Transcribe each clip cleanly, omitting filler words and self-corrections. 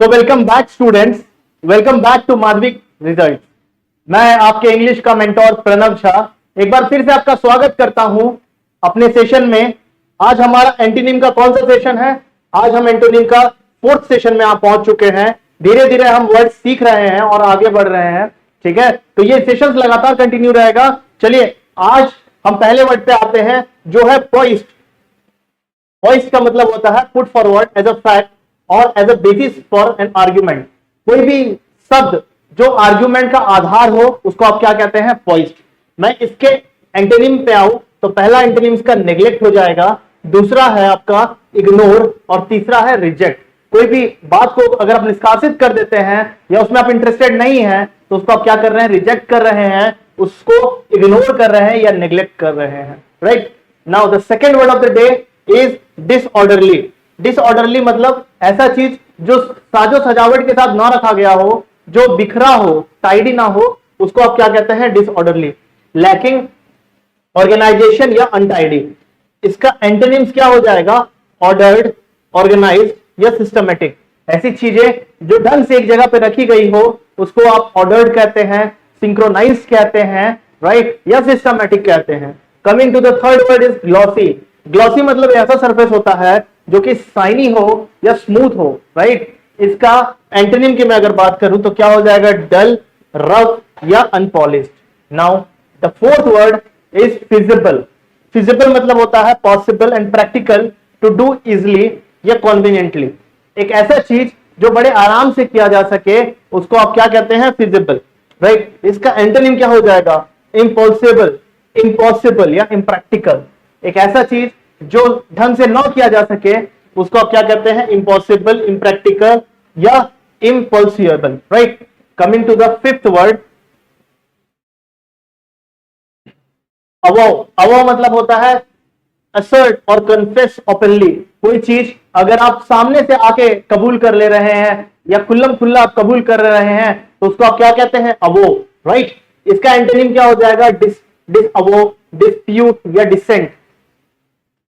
तो welcome back students, welcome back to माधविक result. मैं आपके इंग्लिश का मेंटोर प्रणव झा एक बार फिर से आपका स्वागत करता हूं अपने सेशन में। आज हमारा एंटीनिम का कौन सा सेशन है? आज हम एंटोनिम का फोर्थ सेशन में आप पहुंच चुके हैं। धीरे धीरे हम वर्ड सीख रहे हैं और आगे बढ़ रहे हैं। ठीक है, तो ये सेशन लगातार कंटिन्यू रहेगा। चलिए आज हम पहले वर्ड पे आते हैं जो है पॉइस्ट। पॉइस्ट का मतलब होता है put forward as a fact और as a basis for an argument. कोई भी शब्द जो आर्ग्यूमेंट का आधार हो उसको आप क्या कहते हैं? पॉइस्ट। मैं इसके एंटोनिम पे आऊं तो पहला एंटोनिम इसका नेग्लेक्ट हो जाएगा, दूसरा है आपका इग्नोर और तीसरा है रिजेक्ट। कोई भी बात को अगर आप निष्कासित कर देते हैं या उसमें आप इंटरेस्टेड नहीं है तो उसको आप क्या कर रहे हैं? रिजेक्ट कर रहे हैं, उसको इग्नोर कर रहे हैं या नेग्लेक्ट कर रहे हैं। Right now the second word of the day is disorderly. Disorderly मतलब ऐसा चीज जो साजो सजावट के साथ ना रखा गया हो, जो बिखरा हो, टाइडी ना हो, उसको आप क्या कहते हैं? डिसऑर्डरली। लैकिंग ऑर्गेनाइजेशन या अनटाइडी। इसका एंटोनिम्स क्या हो जाएगा? ऑर्डर्ड, ऑर्गेनाइज्ड या सिस्टमेटिक। ऐसी चीजें जो ढंग से एक जगह पे रखी गई हो उसको आप ऑर्डर्ड कहते हैं, सिंक्रोनाइज कहते हैं, राइट, या सिस्टमेटिक कहते हैं। Coming to the third word is glossy. Glossy मतलब ऐसा सरफेस होता है जो कि शाइनी हो या स्मूथ हो, राइट। इसका एंटोनिम की मैं अगर बात करूं तो क्या हो जाएगा? डल, रफ या unpolished. Now the fourth word is feasible. Feasible मतलब होता है possible and practical to do easily या कॉन्वीनियंटली। एक ऐसा चीज जो बड़े आराम से किया जा सके उसको आप क्या कहते हैं? Feasible, right. इसका एंटोनिम क्या हो जाएगा? इम्पॉसिबल, इम्पॉसिबल या इम्प्रैक्टिकल। एक ऐसा चीज जो ढंग से ना किया जा सके उसको आप क्या कहते हैं? इम्पॉसिबल, इम्प्रैक्टिकल या impossible, right. Coming to the fifth word avow. Avow मतलब होता है असर्ट और कन्फेस ओपनली। कोई चीज अगर आप सामने से आके कबूल कर ले रहे हैं या खुल्लम खुल्ला आप कबूल कर रहे हैं तो उसको आप क्या कहते हैं? अवो, राइट। इसका एंटोनिम क्या हो जाएगा? डिस अवो, डिस्प्यूट या डिसेंट।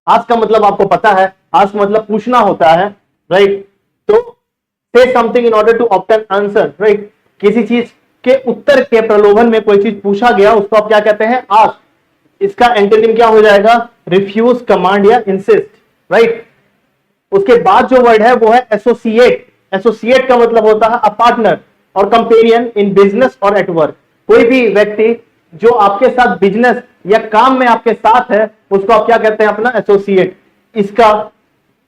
आस्क का मतलब आपको पता है, आस्क मतलब पूछना होता है, राइट। तो say something in order to obtain answer, right. किसी चीज के उत्तर के प्रलोभन में कोई चीज पूछा गया उसको आप क्या कहते हैं? आस्क। इसका एंटोनिम क्या हो जाएगा? रिफ्यूज, कमांड या इंसिस्ट, राइट। उसके बाद जो वर्ड है वो है एसोसिएट। एसोसिएट का मतलब होता है अ पार्टनर और कंपेनियन इन बिजनेस और एट वर्क। कोई भी व्यक्ति जो आपके साथ बिजनेस या काम में आपके साथ है उसको आप क्या कहते हैं? अपना एसोसिएट। इसका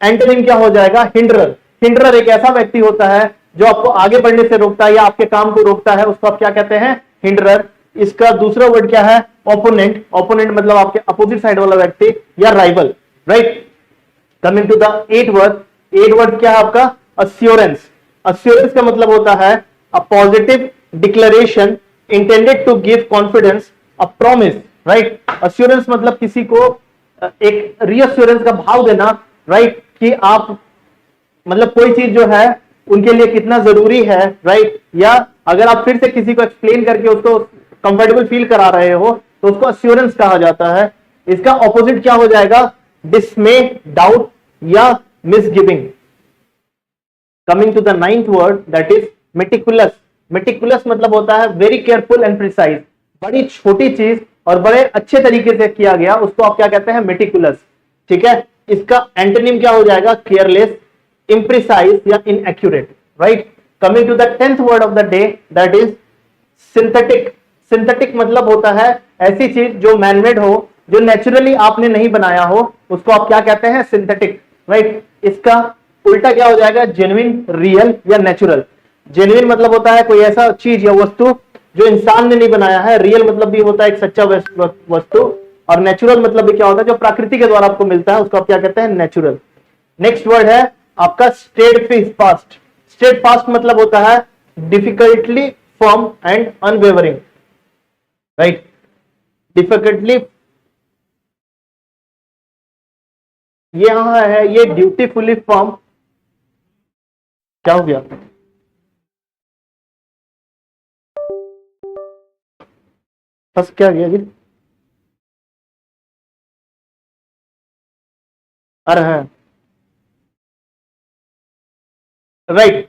एंटोनिम क्या हो जाएगा? हिंडरर। हिंडरर एक ऐसा व्यक्ति होता है जो आपको आगे बढ़ने से रोकता है या आपके काम को रोकता है, उसको आप क्या कहते हैं? हिंडरर। इसका दूसरा वर्ड क्या है? ओपोनेंट। ओपोनेंट मतलब आपके अपोजिट साइड वाला व्यक्ति या rival, right. Coming to the eight word क्या है आपका? अश्योरेंस। अश्योरेंस का मतलब होता है a positive declaration intended to give confidence, a promise, right. Assurance मतलब किसी को एक रीअश्योरेंस का भाव देना, राइट, कि आप मतलब कोई चीज जो है उनके लिए कितना जरूरी है, राइट। या अगर आप फिर से किसी को एक्सप्लेन करके उसको कंफर्टेबल फील करा रहे हो तो उसको अश्योरेंस कहा जाता है। इसका ऑपोजिट क्या हो जाएगा? डिसमे, डाउट या misgiving. Coming to the ninth word that is meticulous. Meticulous मतलब होता है वेरी केयरफुल एंड प्रिसाइज। बड़ी छोटी चीज और बड़े अच्छे तरीके से किया गया उसको आप क्या कहते हैं? मेटिकुलस, ठीक है। इसका एंटोनिम क्या हो जाएगा? केयरलेस, इम्प्रिसाइज या inaccurate, right. Coming to the tenth word of the day that is synthetic. Synthetic मतलब होता है ऐसी चीज जो मैनमेड हो, जो नेचुरली आपने नहीं बनाया हो, उसको आप क्या कहते हैं? Synthetic, right. इसका उल्टा क्या हो जाएगा? जेन्युइन, रियल या नेचुरल। जेन्युइन मतलब होता है कोई ऐसा चीज या वस्तु जो इंसान ने नहीं बनाया है। रियल मतलब भी होता है एक सच्चा वस्तु। और नेचुरल मतलब भी क्या होता है? जो प्रकृति के द्वारा आपको मिलता है उसको आप क्या कहते हैं? नेचुरल। नेक्स्ट वर्ड है आपका स्टेड फास्ट। स्टेड फास्ट मतलब होता है डिफिकल्टली फर्म एंड अनवेवरिंग, राइट। डिफिकल्टली, ये यहां है ये ड्यूटीफुली फर्म। क्या हो गया? फंस क्या गया जी? अरे है, राइट।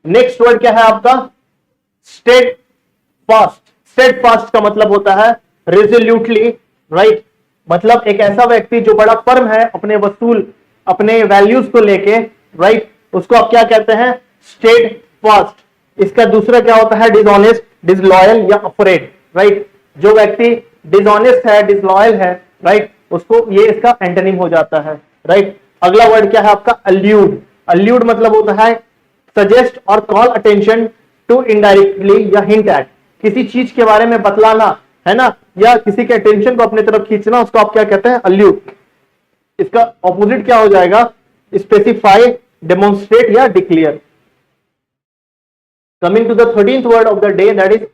नेक्स्ट वर्ड क्या है आपका? State fast. स्टेट फास्ट का मतलब होता है रेजोल्यूटली, राइट। मतलब एक ऐसा व्यक्ति जो बड़ा फर्म है अपने वसूल, अपने वैल्यूज को लेके, राइट, उसको आप क्या कहते हैं? State fast. इसका दूसरा क्या होता है? डिसऑनेस्ट, डिसलॉयल या अफ्रेड, राइट। जो व्यक्ति डिसऑनेस्ट है, डिसलॉयल है, राइट, उसको ये इसका एंटोनिम हो जाता है, राइट। अगला वर्ड क्या है आपका? अल्यूड। अल्यूड मतलब होता है सजेस्ट और कॉल अटेंशन टू इनडायरेक्टली या हिंट एट। किसी चीज के बारे में बतलाना, है ना, या किसी के अटेंशन को अपने तरफ खींचना, उसको आप क्या कहते हैं? अल्यूड। इसका ऑपोजिट क्या हो जाएगा? स्पेसिफाई, डेमोन्स्ट्रेट या declare. Coming to the 13th word of the day, that is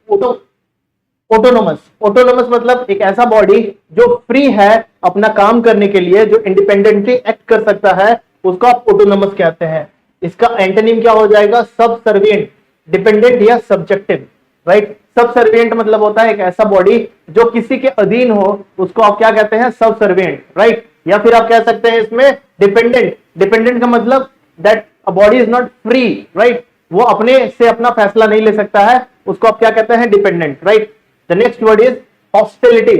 autonomous. Autonomous मतलब एक ऐसा बॉडी जो फ्री है अपना काम करने के लिए, जो इंडिपेंडेंटली एक्ट कर सकता है, उसको आप ऑटोनोमस कहते हैं। इसका एंटोनिम क्या हो जाएगा? सबसर्विएंट, डिपेंडेंट या सब्जेक्टिव, राइट। सबसर्विएंट मतलब होता है एक ऐसा बॉडी जो किसी के अधीन हो, उसको आप क्या कहते हैं? Subservient, right. या फिर आप कह सकते हैं इसमें डिपेंडेंट। डिपेंडेंट का मतलब that a body is not free, right, वो अपने से अपना फैसला नहीं ले सकता है, उसको आप क्या कहते हैं? Dependent, right. The next word is hostility,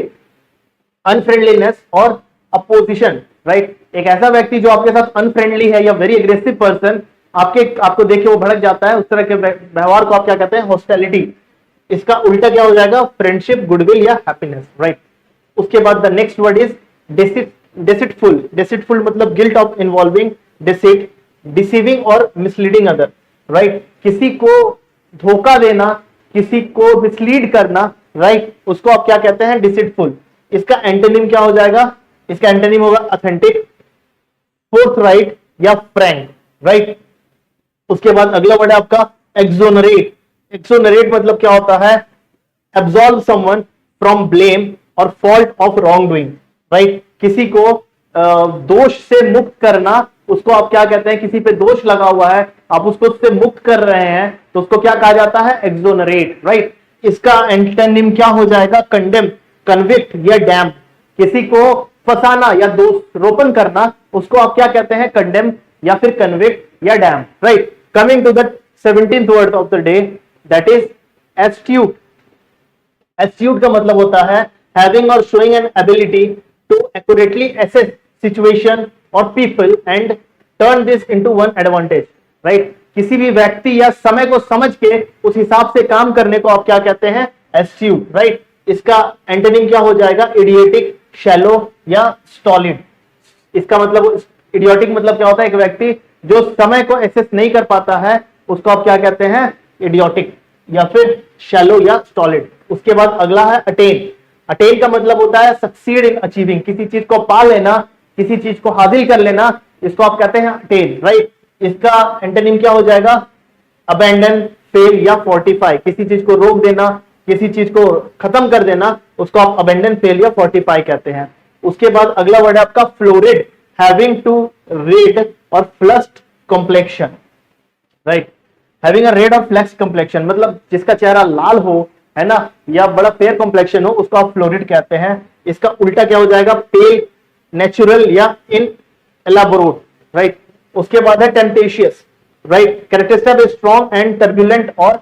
unfriendliness और अपोजिशन, राइट। एक ऐसा व्यक्ति जो आपके साथ अनफ्रेंडली है या वेरी एग्रेसिव पर्सन, आपको देख के वो भड़क जाता है, उस तरह के व्यवहार को आप क्या कहते हैं? हॉस्टिलिटी। इसका उल्टा क्या हो जाएगा? फ्रेंडशिप, गुडविल या हैप्पीनेस, राइट। उसके बाद द नेक्स्ट वर्ड इज डिसिटफुल। डिसिटफुल मतलब गिल्ट ऑफ इन्वॉल्विंग डिसिट, डिसीविंग और मिसलीडिंग अदर, राइट। किसी को धोखा देना, किसी को मिसलीड करना, राइट, उसको आप क्या कहते हैं? डिसिटफुल। इसका एंटोनिम क्या हो जाएगा? इसका एंटोनिम होगा ऑथेंटिक, फोर्थराइट या फ्रैंक, राइट। उसके बाद अगला वर्ड है आपका एक्सोनरेट। एक्सोनरेट मतलब क्या होता है? एब्सॉल्व समवन फ्रॉम ब्लेम और fault of wrong doing, right. किसी को दोष से मुक्त करना, उसको आप क्या कहते हैं? किसी पे दोष लगा हुआ है, आप उसको उससे मुक्त कर रहे हैं, तो उसको क्या कहा जाता है? Exonerate, right. इसका एंटोनिम क्या हो जाएगा? कंडेम, कन्विक्ट या डैम। किसी को फंसाना या दोषारोपण करना, उसको आप क्या कहते हैं? कंडेम या फिर कन्विक्ट या damn, right. Coming to the 17th word of the day, that is astute. Astute का मतलब होता है हैविंग और showing an ability to accurately assess situation और people and turn this into one advantage, right. किसी भी व्यक्ति या समय को समझ के उस हिसाब से काम करने को आप क्या कहते हैं? Astute, right. इसका एंटोनिम क्या हो जाएगा? इडियोटिक, शैलो या स्टॉलिड। इसका मतलब इडियोटिक मतलब क्या होता है? एक व्यक्ति जो समय को एसेस नहीं कर पाता है, उसको आप क्या कहते हैं? इडियोटिक या फिर शैलो या स्टॉलिड। उसके बाद अगला है अटेन। अटेन का मतलब होता है सक्सीड इन अचीविंग, किसी चीज को पा लेना, किसी चीज को हासिल कर लेना, इसको आप कहते हैं अटेन, राइट। इसका एंटोनिम क्या हो जाएगा? अबैंडन, फेल या फोर्टिफाई। किसी चीज को रोक देना, किसी चीज को खत्म कर देना, उसको आप अबैंडन, फेल या फोर्टिफाई कहते हैं। उसके बाद अगला वर्ड है आपका फ्लोरिड, हैविंग टू रेड और flushed complexion, right. Having a red और फ्लैक्स कॉम्प्लेक्शन मतलब जिसका चेहरा लाल हो, है ना, या बड़ा फेयर कॉम्प्लेक्शन हो, उसको आप फ्लोरिड कहते हैं। इसका उल्टा क्या हो जाएगा? पेल, नेचुरल या इन एलाबोरेट, राइट। उसके बाद है tempestuous, right. Characteristic strong and turbulent और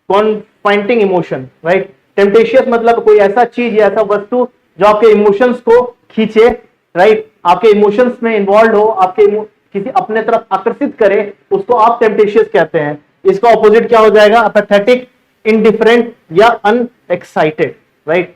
कॉन्फाइंटिंग इमोशन, राइट। टेम्पटेशियस मतलब कोई ऐसा चीज या ऐसा वस्तु जो आपके इमोशंस को खींचे, राइट, आपके इमोशंस में इन्वॉल्व हो, आपके किसी अपने तरफ आकर्षित करे, उसको आप टेम्पटेशियस कहते हैं। इसका ऑपोजिट क्या हो जाएगा? अपेथेटिक, इनडिफरेंट या unexcited, right.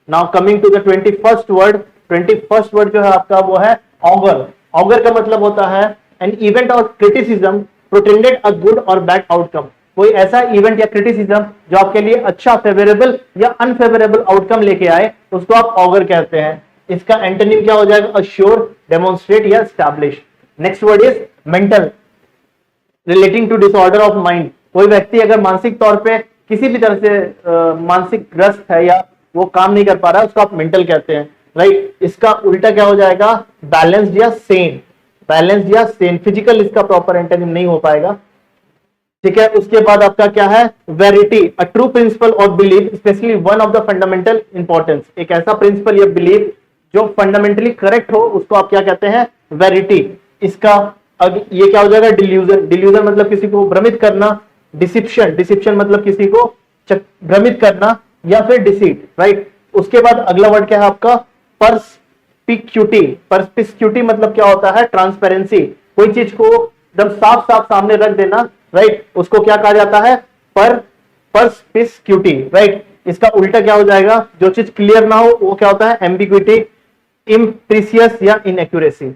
Now coming to the 21st word. 21st word जो है आपका वो है ऑगर। ऑगर का मतलब होता है एन इवेंट और क्रिटिसिज्म प्रोटेंडेड अ गुड और बैड आउटकम। कोई ऐसा इवेंट या क्रिटिसिज्म जो आपके लिए अच्छा, फेवरेबल या अनफेवरेबल आउटकम लेके आए, उसको आप ऑगर कहते हैं। इसका एंटोनिम क्या हो जाएगा? अश्योर, डेमोन्स्ट्रेट या establish. Next word is mental, relating to disorder of mind. कोई व्यक्ति अगर मानसिक तौर पे किसी भी तरह से मानसिक ग्रस्त है या वो काम नहीं कर पा रहा है, उसको आप मेंटल कहते हैं, राइट। इसका उल्टा क्या हो जाएगा? बैलेंस्ड या सेन। बैलेंस्ड या सेन, फिजिकल इसका प्रॉपर एंटोनिम नहीं हो पाएगा, ठीक है। उसके बाद आपका क्या है? वेरिटी, अ ट्रू प्रिंसिपल और belief specially one of the fundamental importance. एक ऐसा प्रिंसिपल या बिलीफ जो फंडामेंटली करेक्ट हो, उसको आप क्या कहते हैं? वेरिटी। इसका ये क्या हो जाएगा? डिल्यूजन। डिल्यूजन मतलब किसी को भ्रमित करना डिसिप्शन, डिसिप्शन मतलब किसी को भ्रमित करना या फिर डिसीट, राइट। उसके बाद अगला वर्ड क्या है आपका, परस्पिक्यूटी। परस्पिक्यूटी मतलब क्या होता है, ट्रांसपेरेंसी, कोई चीज को एकदम साफ साफ सामने रख देना, राइट, उसको क्या कहा जाता है, परस्पिक्यूटी, राइट। इसका उल्टा क्या हो जाएगा, जो चीज क्लियर ना हो वो क्या होता है, एम्बिग्विटी, इम्प्रीसियस या inaccuracy.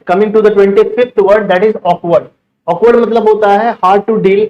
Coming to the 25th word, that is awkward. Awkward मतलब होता है hard to deal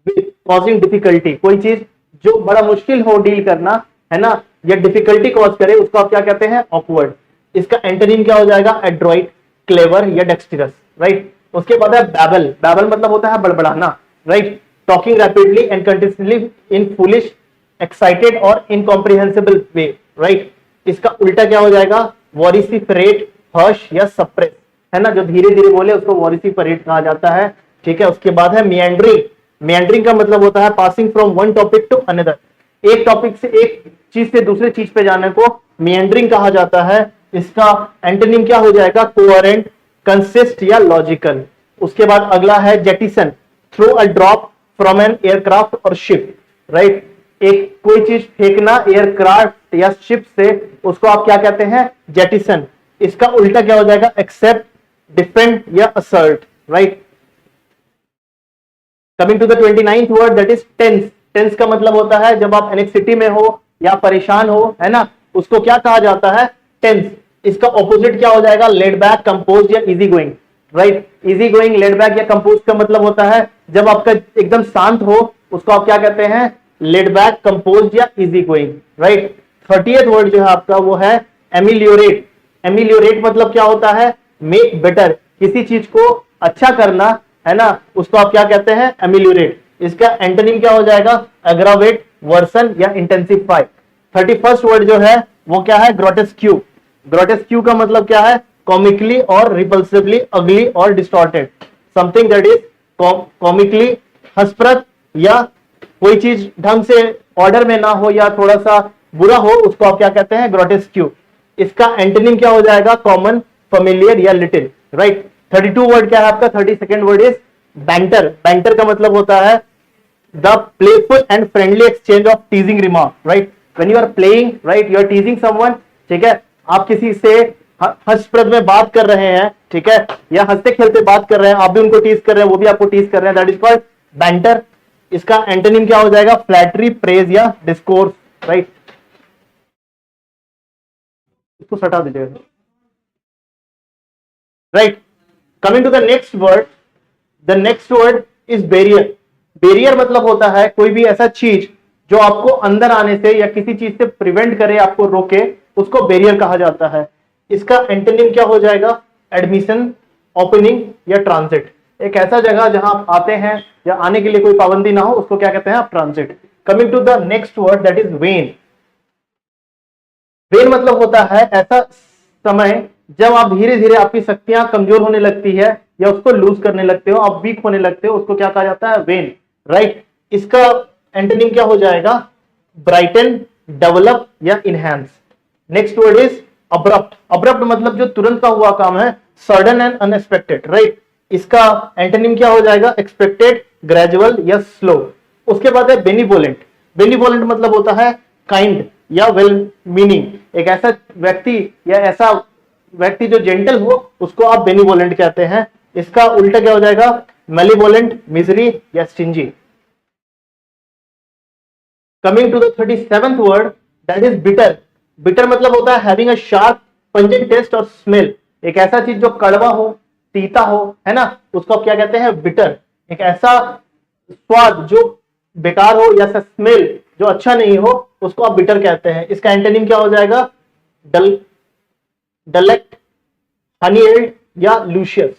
with, causing difficulty, कोई चीज जो बड़ा मुश्किल हो डील करना, है ना, या डिफिकल्टी कॉज करे, उसको आप क्या कहते हैं, ऑकवर्ड। इसका एंटोनिम क्या हो जाएगा, एड्रॉइट, क्लेवर या डेक्सटरस, राइट। उसके बाद है बैबल। बैबल मतलब होता है बड़बड़ाना, right, talking rapidly and continuously in foolish, excited और इनकॉम्प्रिहेंसिबल वे, राइट। इसका उल्टा क्या हो जाएगा, वॉरिसिफरेट, हर्ष या सप्रेस, है ना, जो धीरे धीरे बोले उसको वॉरिसिफरेट कहा जाता है, ठीक है। उसके बाद है मिएंडरिंग। मिएंडरिंग का मतलब होता है passing from one topic to another, एक टॉपिक से, एक चीज से दूसरे चीज पे जाने को मिएंडरिंग कहा जाता है। इसका एंटोनिम क्या हो जाएगा, कोहेरेंट, कंसिस्ट या लॉजिकल। उसके बाद अगला है jettison, throw a drop from an aircraft और शिप, राइट। एक कोई चीज फेंकना एयरक्राफ्ट या शिप से, उसको आप क्या कहते हैं, जेटिसन। इसका उल्टा क्या हो जाएगा, एक्सेप्ट, डिफेंड या assert, right. Coming to the 29th word, that is tense. Tense का मतलब होता है जब आप एनेक्सिटी में हो या परेशान हो, है ना, उसको क्या कहा जाता है, टेंस। इसका ऑपोजिट क्या हो जाएगा, लेड बैक, कंपोज या easy going, right. Easy going, laid back या कंपोज का मतलब होता है जब आपका एकदम शांत हो, उसको आप क्या कहते हैं, लेड बैक, कंपोज या easy going, right. 30th word जो है आपका वो है एमिलियोरेट। एमिलियोरेट मतलब क्या होता है, मेक बेटर, किसी चीज को अच्छा करना, है ना, उसको आप क्या कहते हैं, एमिलियोरेट। इसका एंटोनिम क्या हो जाएगा, एग्रावेट, वर्सन या इंटेंसिफाई। 31st वर्ड जो है वो क्या है, ग्रोटेस्क्यू। ग्रोटेस्क्यू का मतलब क्या है, कॉमिकली और रिपल्सिवली अगली और distorted, something that is comically, हंसप्रद, या कोई चीज ढंग से ऑर्डर में ना हो या थोड़ा सा बुरा हो, उसको आप क्या कहते हैं, ग्रोटेस्क्यू। इसका एंटोनिम क्या हो जाएगा, कॉमन, फेमिलियर या लिटिल, राइट। 32 वर्ड क्या है आपका, 32nd word is banter. Banter का मतलब होता है the playful and friendly exchange of teasing remark, right. When you are playing, right, you are teasing someone, ठीक है, आप किसी से हंसप्रद में बात कर रहे हैं, ठीक है, या हंसते खेलते बात कर रहे हैं, आप भी उनको टीज कर रहे हैं, वो भी आपको टीज कर रहे हैं, दैट इज कॉल्ड बैंटर। इसका एंटोनिम क्या हो जाएगा, फ्लैटरी, प्रेज या डिस्कोर्स, राइट। इसको हटा दीजिएगा, right. Coming to the next word, the next word is barrier. Barrier मतलब होता है कोई भी ऐसा चीज जो आपको अंदर आने से या किसी चीज से प्रिवेंट करे, आपको रोके, उसको बैरियर कहा जाता है। इसका एंटोनिम क्या हो जाएगा, एडमिशन, ओपनिंग या ट्रांजिट। एक ऐसा जगह जहां आप आते हैं या आने के लिए कोई पाबंदी ना हो, उसको क्या कहते हैं आप, transit. Coming to the next word, that is vain. Vain मतलब होता है ऐसा समय जब आप धीरे धीरे आपकी शक्तियां कमजोर होने लगती है या उसको लूज करने लगते हो, आप वीक होने लगते हो, उसको क्या कहा जाता है, वेन, राइट। इसका एंटोनिम क्या हो जाएगा, ब्राइटन, डेवलप या enhance. Next word is abrupt. Abrupt मतलब जो तुरंत का हुआ काम है, सडन एंड अनएक्सपेक्टेड, राइट। इसका एंटोनिम क्या हो जाएगा, एक्सपेक्टेड, ग्रेजुअल या स्लो। उसके बाद है बेनिवोलेंट। बेनिवोलेंट मतलब होता है काइंड या वेल मीनिंग, एक ऐसा व्यक्ति या ऐसा व्यक्ति जो जेंटल हो, उसको आप बेनिवोलेंट कहते हैं। इसका उल्टा क्या हो जाएगा, मेलिवोलेंट, मिजरी या stingy. Coming to the 37th word, that is bitter. Bitter मतलब होता है having a sharp, pungent taste और स्मेल, एक ऐसा चीज जो कड़वा हो, तीता हो, है ना, उसको आप क्या कहते हैं, बिटर। एक ऐसा स्वाद जो बेकार हो या स्मेल जो अच्छा नहीं हो, उसको आप बिटर कहते हैं। इसका एंटोनिम क्या हो जाएगा, डल, डलेक्ट, हनीएल्ड या लूशियस,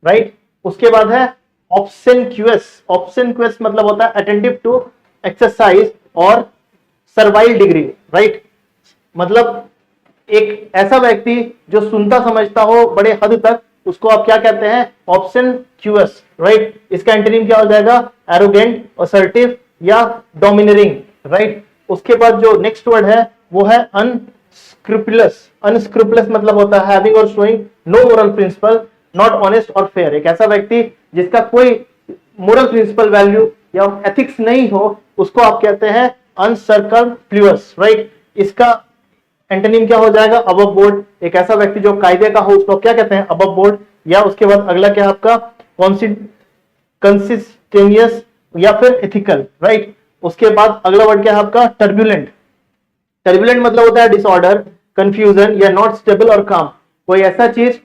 राइट। उसके बाद है ऑब्सेंक्यूअस। ऑब्सेंक्यूअस मतलब होता है अटेंटिव टू एक्सरसाइज और सर्वाइल डिग्री, राइट। मतलब एक ऐसा व्यक्ति जो सुनता समझता हो बड़े हद तक, उसको आप क्या कहते हैं, ऑब्सेंक्यूअस, राइट। इसका एंटोनिम क्या हो जाएगा, एरोगेंट, असर्टिव या डोमिनेटिंग, राइट। उसके बाद जो नेक्स्ट वर्ड है वो है अनस्क्रूपुलस। अनस्क्रूपुलस मतलब होता है हैविंग और showing no moral principle, not honest और फेयर, एक ऐसा व्यक्ति जिसका कोई मोरल प्रिंसिपल वैल्यू या एथिक्स नहीं हो, उसको आप कहते हैं अनसर्कमफ्लुअस, राइट। इसका एंटोनिम क्या हो जाएगा? Above board. एक ऐसा व्यक्ति जो कायदे का हो उसको क्या कहते हैं? Above board. या उसके बाद अगला क्या आपका? कंसिस्टेनियस या फिर एथिकल, राइट। उसके बाद अगला वर्ड क्या है आपका? टर्बुलेंट। टर्बुलेंट मतलब होता है डिसऑर्डर, कंफ्यूजन या नॉट स्टेबल और काम। कोई ऐसा चीज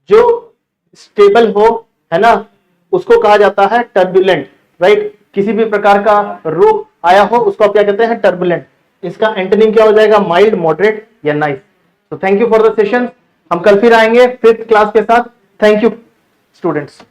जो स्टेबल हो, है ना, उसको कहा जाता है टर्बुलेंट, राइट। किसी भी प्रकार का रोग आया हो उसको आप क्या कहते हैं? टर्बुलेंट। इसका एंटोनिम क्या हो जाएगा? माइल्ड, मॉडरेट या नाइस। तो thank you for the session. हम कल फिर आएंगे 5th क्लास के साथ। Thank you students.